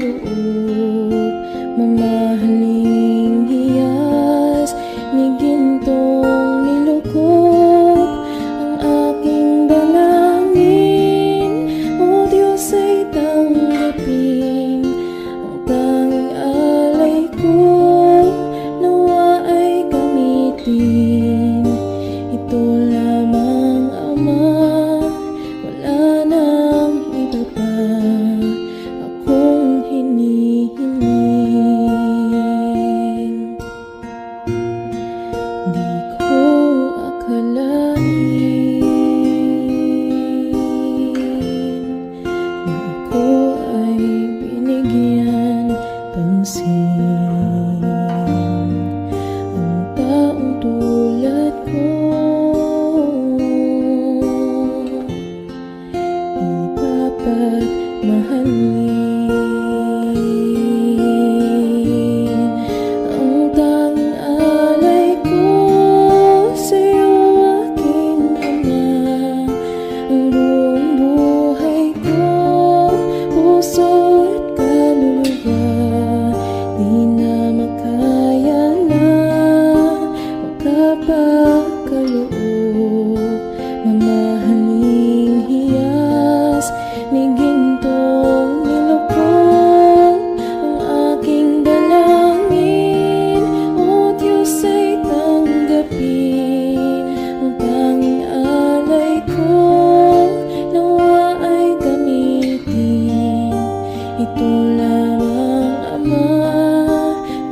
kaloob, mamahaling hiyas ni gintong nilukop ang aking dalangin. O Diyos ay tanggapin ang tanging alay ko, nawa ay gamitin. Ito lamang, Ama, wala nang iba pa akong hinihiling. Di ko akalain na ako ay binigyan pansin. Ang taong tulad ko dapat mahalin. Ang tanging alay ko sa'yo, aking Ama, ang buong buhay ko, puso at kaluluwa. Di na makaya na magkapakaloob, mamahaling hiyas ni gintong nilukop ang aking dalangin. O Diyos ay tanggapin ang tanging alay ko, nawa ay gamitin. Ito lamang, Ama,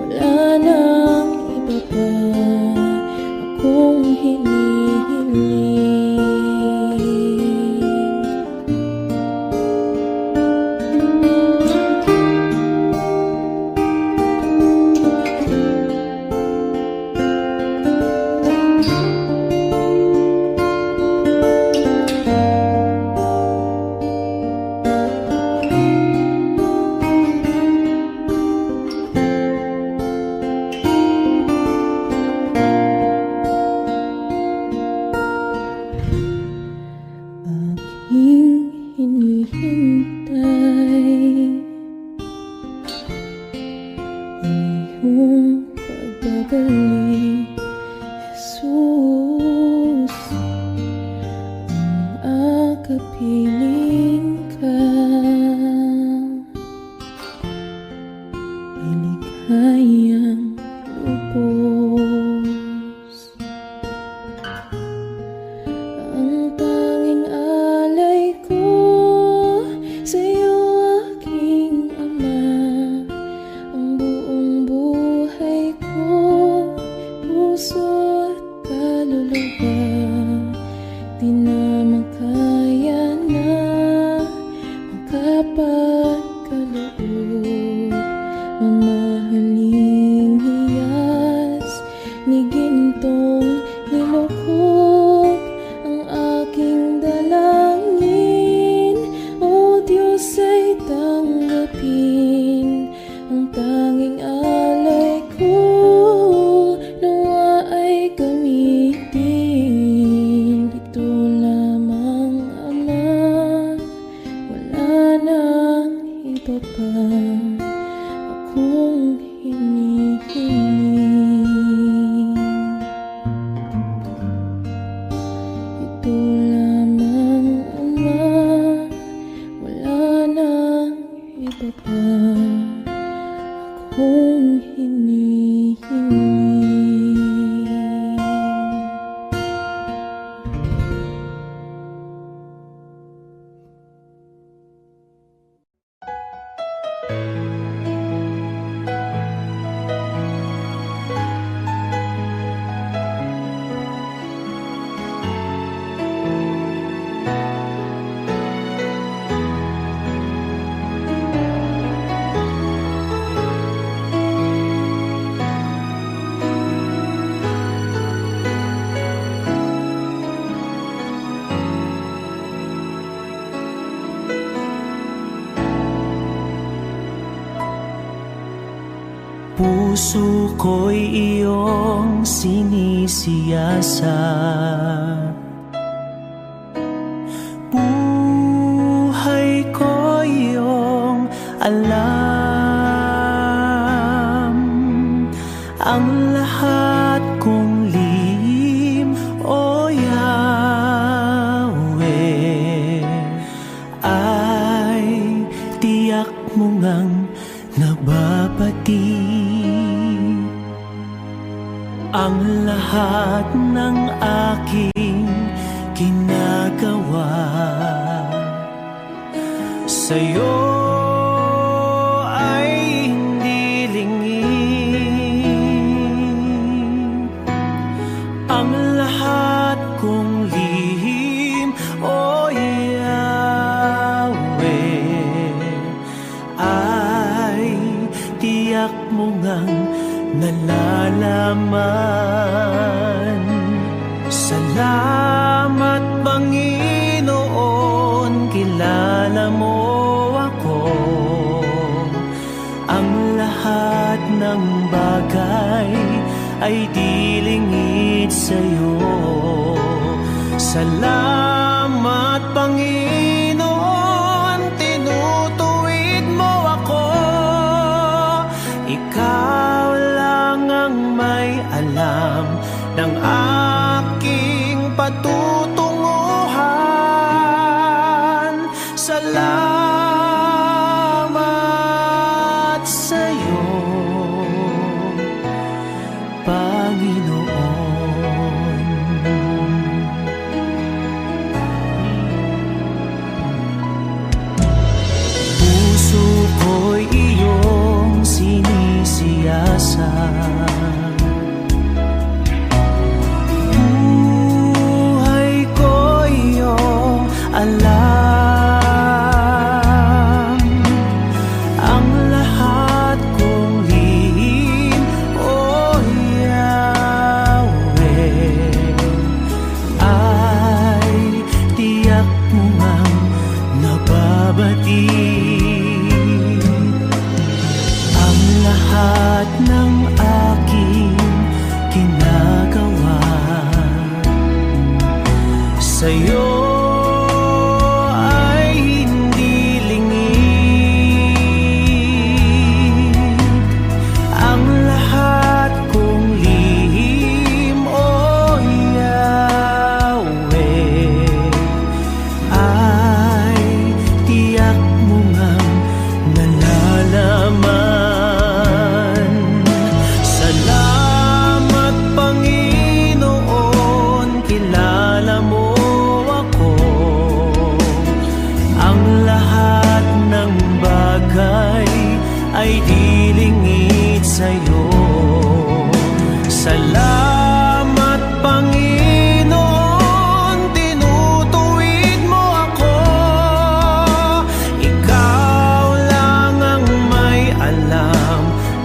wala nang iba pa akong hinihiling. Aking hinihintay ang iyong pagbabalik, Jesus. Ang akapiling ka ay lighayang lubos. Ang tanging alay ko sa'yo, aking Ama, ang buong buhay ko, puso at kaluluwa. Di na makaya na magkapakaloob, mamahaling hiyas ni gintong nilukop ang aking dalangin. O Diyos ay tanggapin ang tanging alay ko, nawa ay gamitin. Ito lamang, Ama, wala nang iba pa akong hinihiling. Ito lamang, Ama, wala nang iba pa akong hinihiling. Puso ko'y iyong sinisiyasat, buhay ko iyong alam. ang lahat kong lihim, O Yahweh, ay tiyak mo ngang nababati. Ang lahat ng aking ginagawa sa'yo ay hindi lingid. Ang lahat kong lihim, O Yahweh, ay tiyak mo ngang nalalaman. Salamat, Panginoon, kilala mo ako. Ang lahat ng bagay ay di lingid sa'yo. Salamat, Panginoon, tinutuwid mo ako. Ikaw lang ang may alam ng aking patutunguhan. Salamat sa'yo, Panginoon. Puso ko'y iyong sinisiyasat, buhay ko iyong alam. Ang lahat kong lihim, O Yahweh, ay tiyak mo ngang nababati. Ang lahat ng aking ginagawa sa'yo ay hindi lingid. Ang lahat kong lihim, O Yahweh, ay tiyak mo ngang nalalaman. Salamat, Panginoon, kilala mo ako. Ang lahat ng bagay ay di lingid sa'yo. Salamat, Panginoon, tinutuwid mo ako. Ikaw lang ang may alam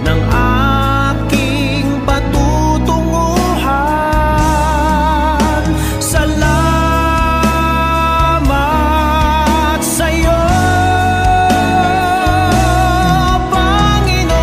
ng aking patutunguhan. Salamat sa'yo, Panginoon.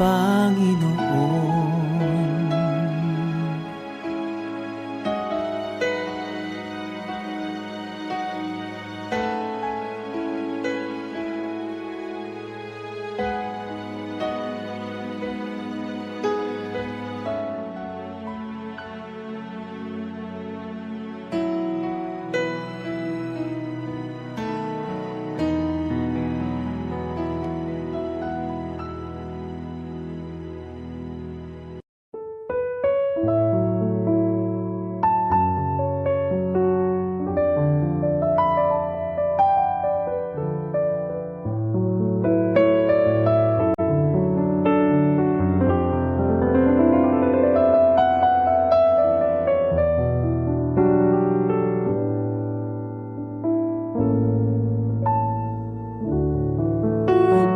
Panginoon.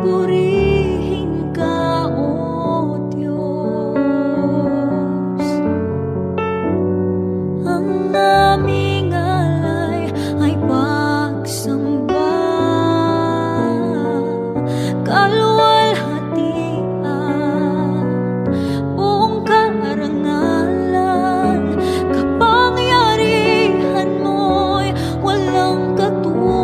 Pupurihin ka, O Diyos. Ang aming alay ay pagsamba, kaluwalhatian, buong karangalan, kapangyarihan mo'y walang katulad.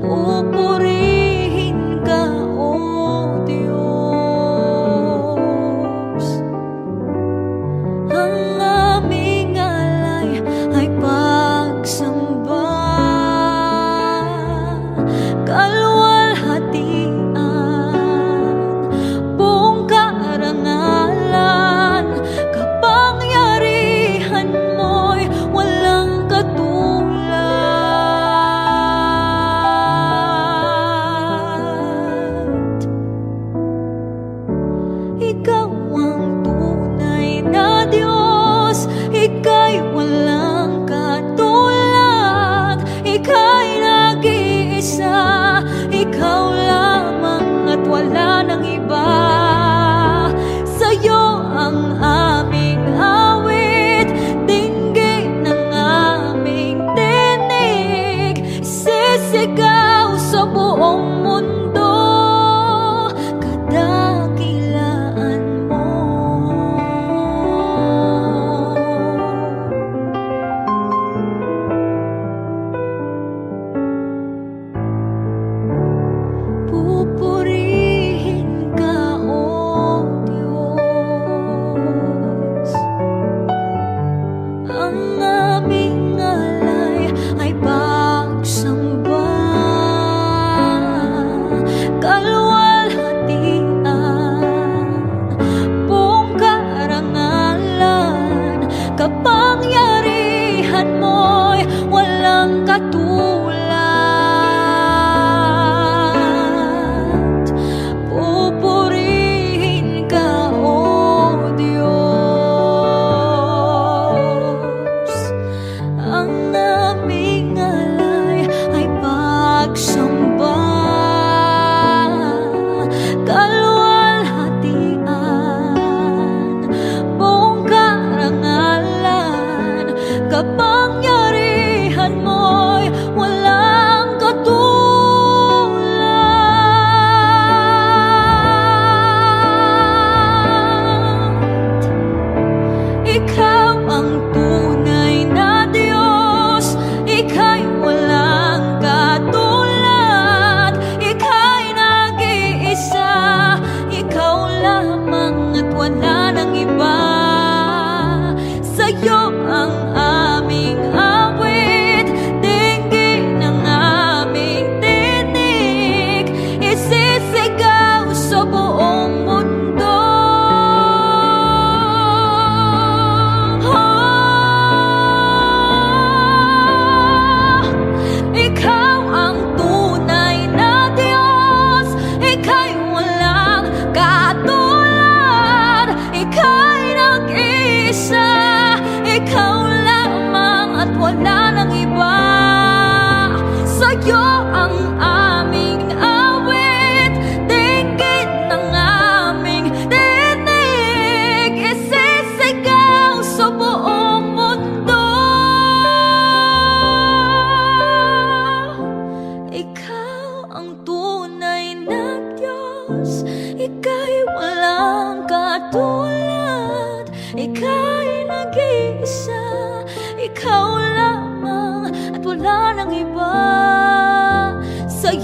Pupurihin ka, O Diyos. Ang aming alay ay pagsamba,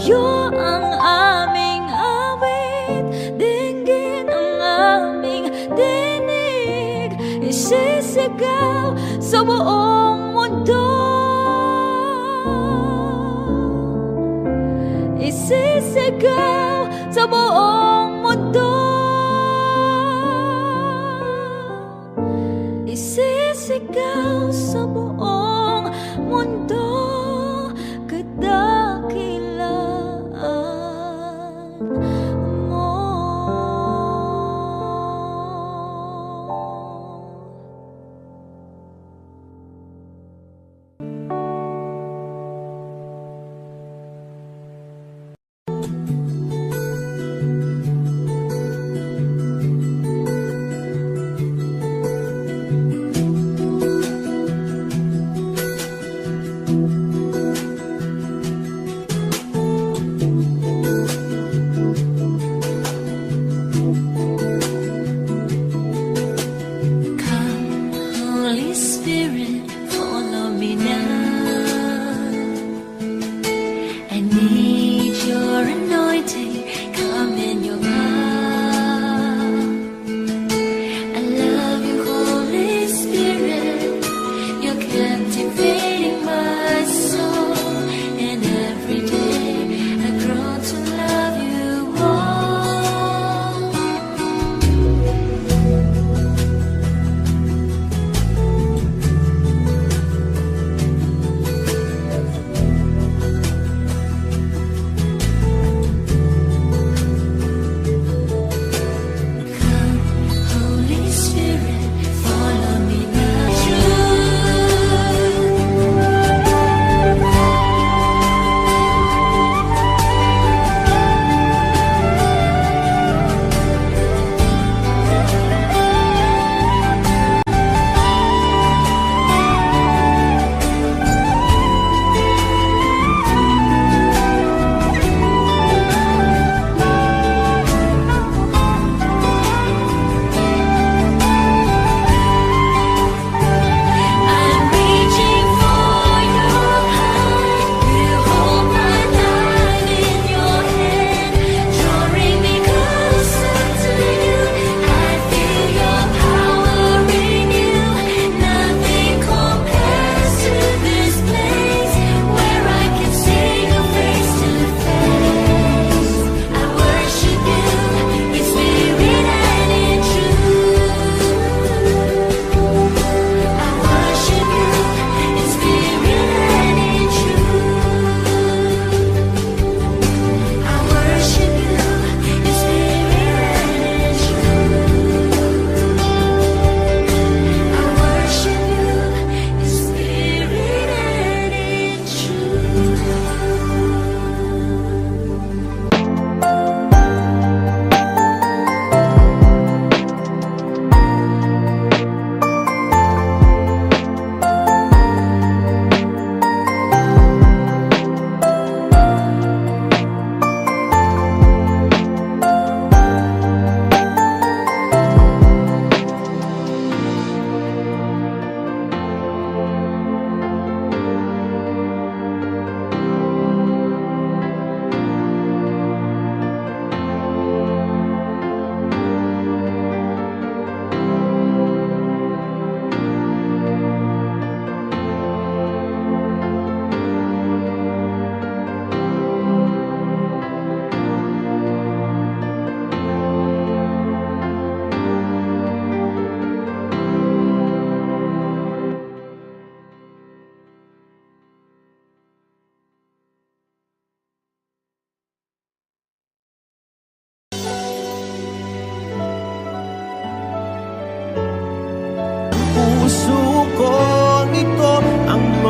Sa'yo ang aming awit, dinggin ang aming dinig, isisigaw sa buong mundo, isisigaw sa buong mundo, isisigaw sa buong mundo, kadakilaan mo.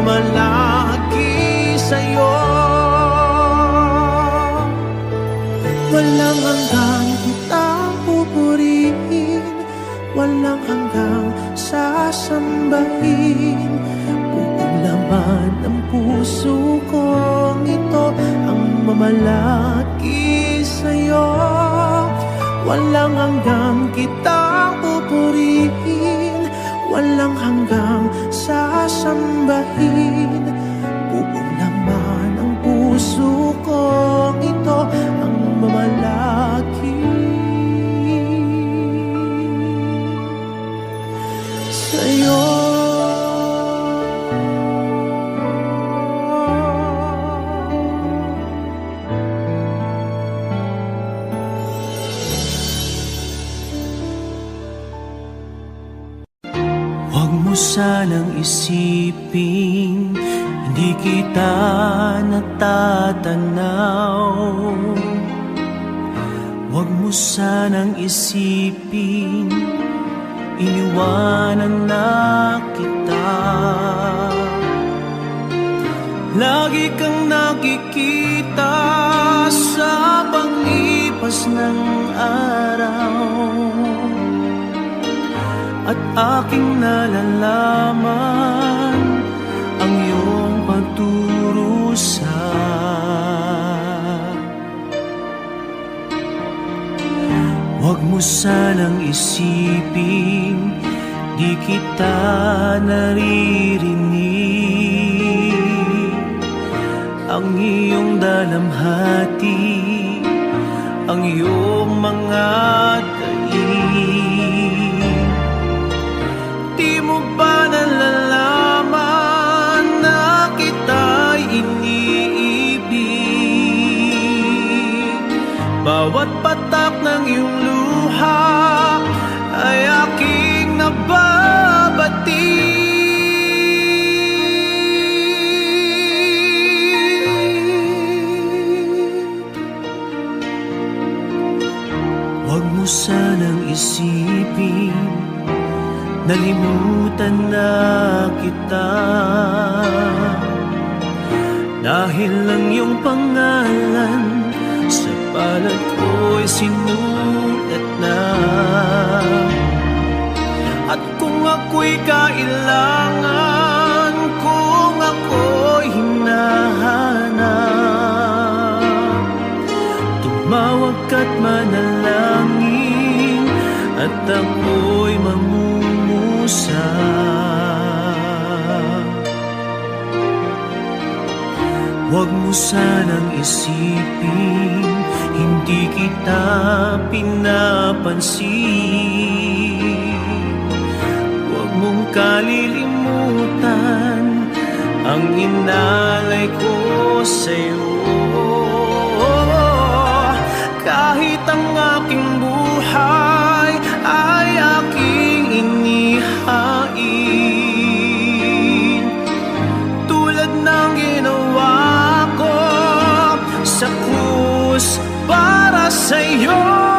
mamalagi sa'yo. Walang hanggang kitang pupurihin, walang hanggang sasambahin. Buong laman ng puso kong ito ang mamalagi sa'yo. Walang hanggang kitang pupurihin, walang hanggang sasambahin. Buong laman ng puso kong sanang isipin, hindi kita natatanaw. Huwag mo sanang isipin, iniwanan na kita. Lagi kang nakikita sa paglipas ng araw, at aking nalalaman ang iyong pagdurusa. Huwag mo sanang isipin, di kita naririnig. Ang iyong dalamhati, ang iyong mga daig. Di mo ba nalalaman na kita'y iniibig? Bawat patak ng iyong luha ay aking nababati. Huwag mo sanang isipin, nalimutan na kita. Dahil ang iyong pangalan sa palad ko'y sinulat na. At kung ako'y kailangan, kung ako'y hinahanap, tumawag ka't manalangin, at ako'y mamumusa. Huwag mo sanang isipin, hindi kita pinapansin. Huwag mong kalilimutan ang inalay ko sa'yo. Kahit ang aking buhay ay aking inihain, tulad ng ginawa ko sa krus para sa'yo.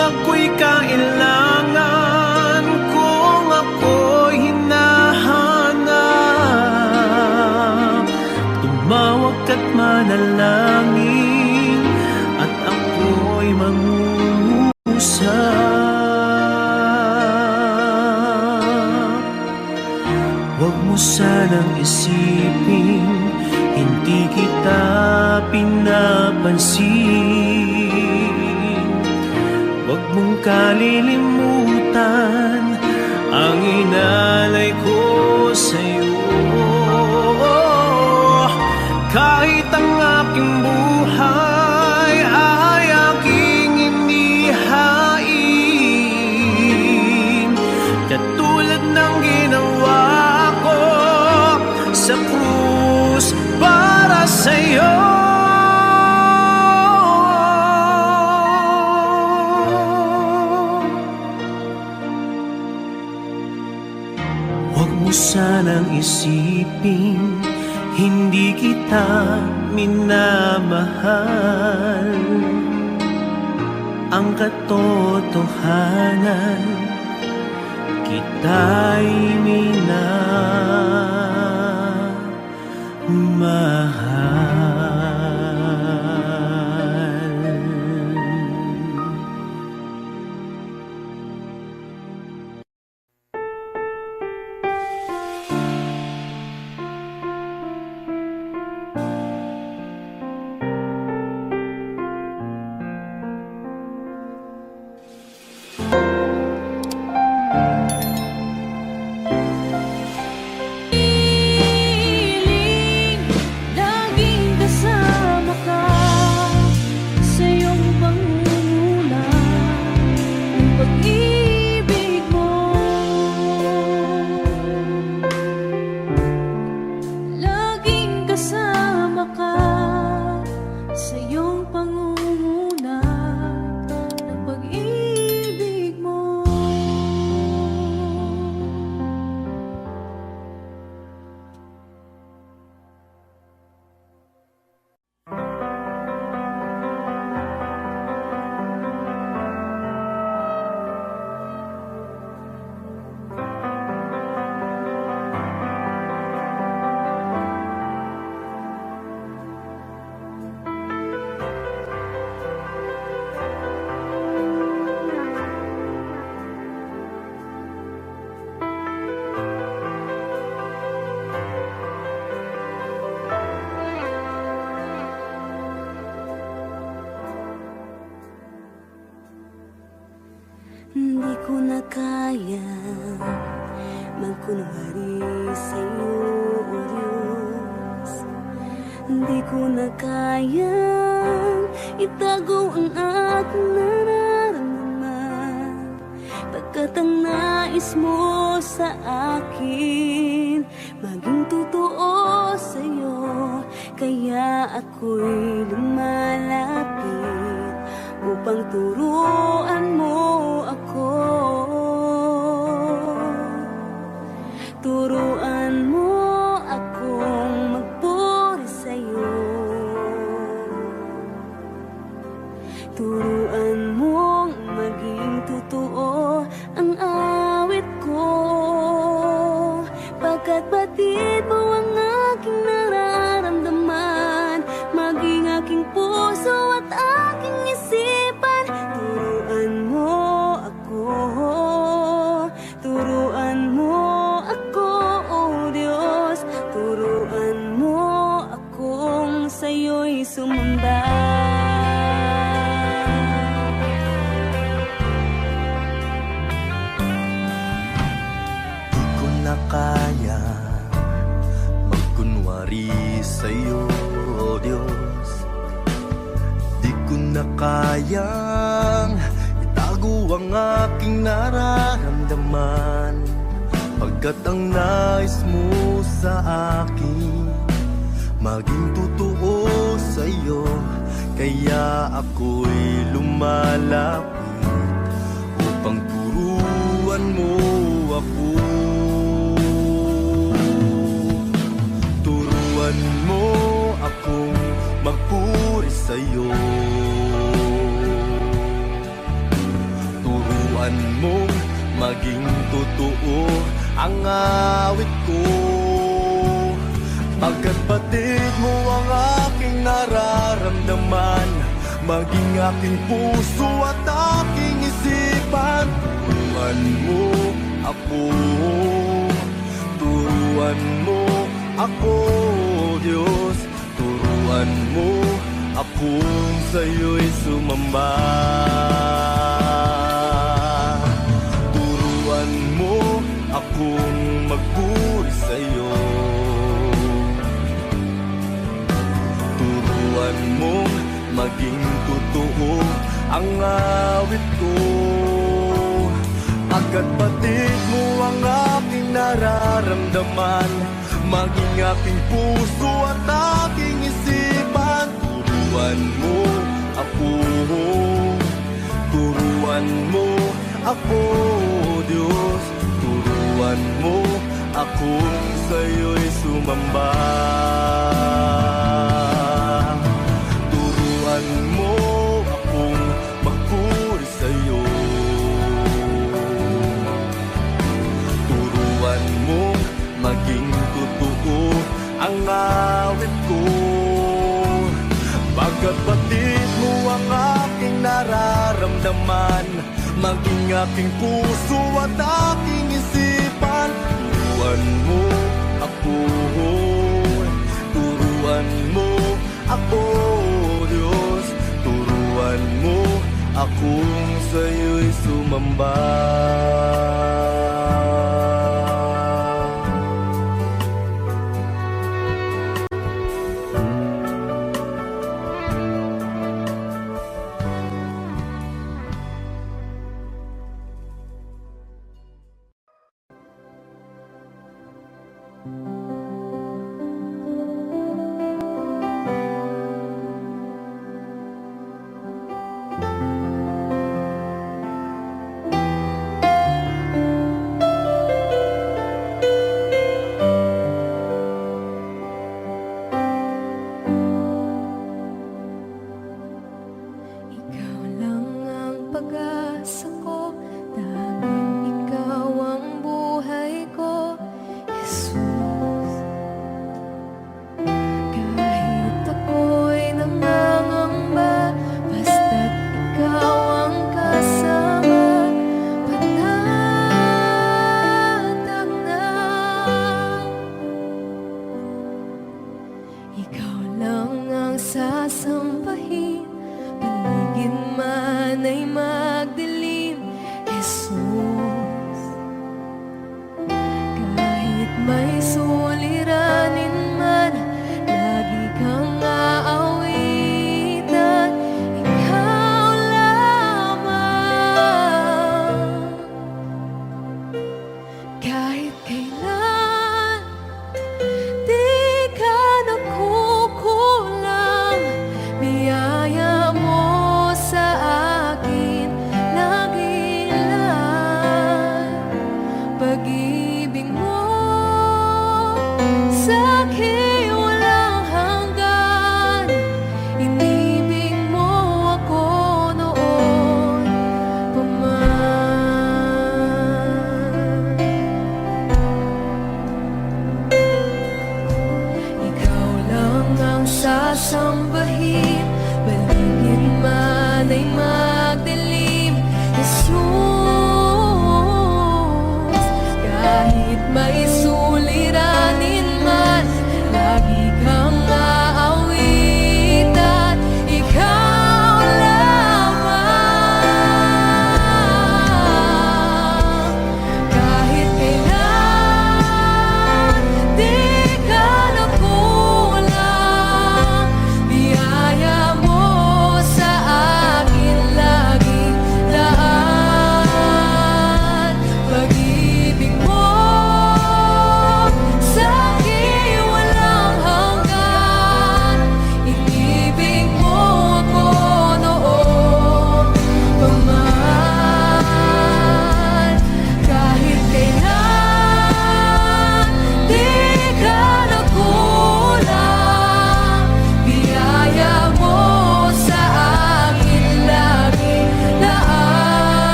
Ako'y kailangan, kung ako'y hinahanap, tumawag ka't manalangin, at ako'y mangungusap. Huwag mo sanang isipin, hindi kita pinapansin. Huwag mong kalilimutan ang inalay ko sa'yo. Kahit ang aking buhay ay aking inihain, katulad ng ginawa ko sa krus para sa'yo. Huwag mo sanang isipin, hindi kita minamahal. Ang katotohanan, kita'y minamahal. na kaya magkunwari sa'yo, O Diyos. Di ko na kayang itago ang aking nararamdaman, pagkat ang nais mo sa akin maging totoo sa'yo. Kaya ako'y lumalapit upang turuan mo ako. Turuan mo akong magpuri sa'yo. Turuan mong maging totoo ang awit ko, pagkat batid mo ang aking nararamdaman, maging aking puso at aking isipan. Turuan mo ako, turuan mo ako, O Diyos. Turuan mo akong sa'yo'y sumamba. Di ko na kaya magkunwari sa'yo, O Diyos. Di ko na kayang itago ang aking nararamdaman, pagkat ang nais mo sa akin maging totoo sa'yo. Kaya ako'y lumalapit upang turuan mo ako. Turuan mo akong magpuri sa'yo. Turuan mong maging totoo ang awit ko, pagkat batid mo ang aking nararamdaman, maging aking puso at aking isipan. Turuan mo ako, turuan mo ako, Diyos. Turuan mo akong sa'yo'y sumamba. Turuan mo akong magpuri sa'yo. Turuan mong maging totoo ang awit ko, pagkat batid mo ang aking nararamdaman, maging aking puso at aking isipan. Turuan mo ako, turuan mo ako, Diyos. Turuan mo akong sa'yo'y sumamba. Turuan mo akong magpuri sa'yo. Turuan mo maging totoo ang awit ko, pagkat batid mo ang aking nararamdaman, maging aking puso at aking isipan. Turuan mo ako, turuan mo ako, Diyos. Turuan mo akong sa'yo'y sumamba. Ikaw lang ang pag-asa ko, tanging ikaw ang buhay ko, Jesus. Kahit ako'y nangangamba, basta't ikaw ang kasama, panatag na. Ikaw lang ang sasampahin, paligid man ay mag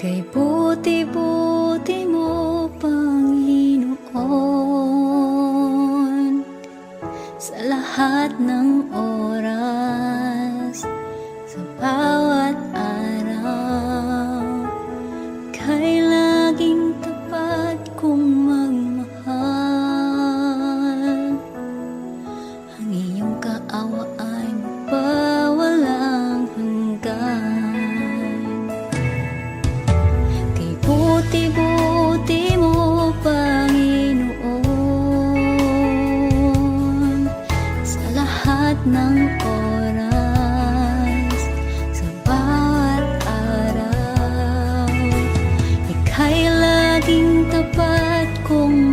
Kay buti-buti mo, Panginoon, sa lahat ng oras, sa bawat araw, kay laging tapat kong magmahal. Ang iyong kaawa ay mapawalang hanggan. Kay buti-buti mo, Panginoon, sa lahat ng oras, sa bawat araw, ika'y laging tapat kong